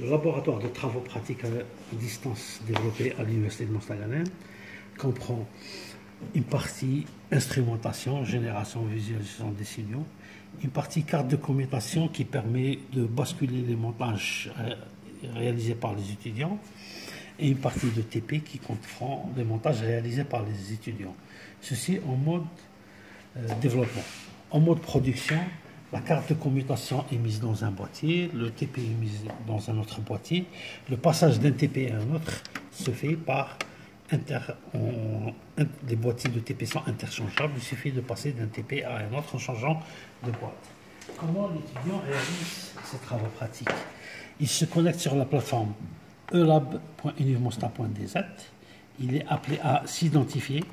Le laboratoire de travaux pratiques à distance développé à l'Université de Mostaganem comprend une partie instrumentation, génération, visualisation des signaux, une partie carte de commutation qui permet de basculer les montages réalisés par les étudiants et une partie de TP qui comprend les montages réalisés par les étudiants. Ceci en mode développement. En mode production, la carte de commutation est mise dans un boîtier, le TP est mis dans un autre boîtier. Le passage d'un TP à un autre se fait par les boîtiers de TP sont interchangeables, il suffit de passer d'un TP à un autre en changeant de boîte. Comment l'étudiant réalise ses travaux pratiques? Il se connecte sur la plateforme elab.univmosta.dz. Il est appelé à s'identifier.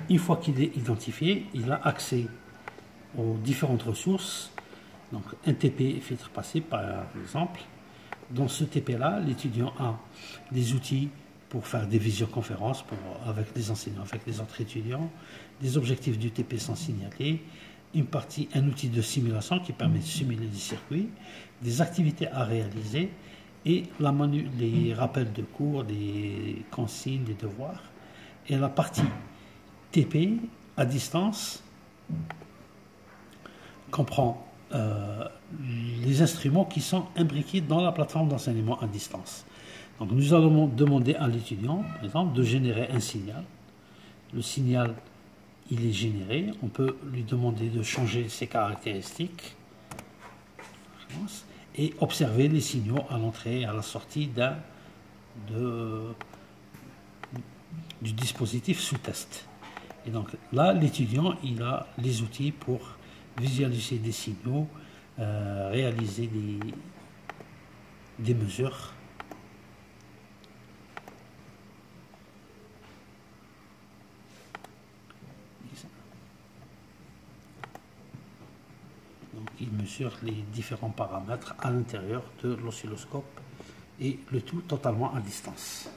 Une fois qu'il est identifié, il a accès aux différentes ressources. Donc un TP filtre passé par exemple. Dans ce TP-là, l'étudiant a des outils pour faire des visioconférences avec les enseignants, avec les autres étudiants, des objectifs du TP sont signalés, un outil de simulation qui permet de simuler des circuits, des activités à réaliser et les rappels de cours, les consignes, les devoirs. Et la partie TP à distance comprend les instruments qui sont imbriqués dans la plateforme d'enseignement à distance. Donc nous allons demander à l'étudiant, par exemple, de générer un signal. Le signal, il est généré. On peut lui demander de changer ses caractéristiques et observer les signaux à l'entrée et à la sortie du dispositif sous test. Et donc là, l'étudiant, il a les outils pour visualiser des signaux, réaliser des mesures. Donc il mesure les différents paramètres à l'intérieur de l'oscilloscope et le tout totalement à distance.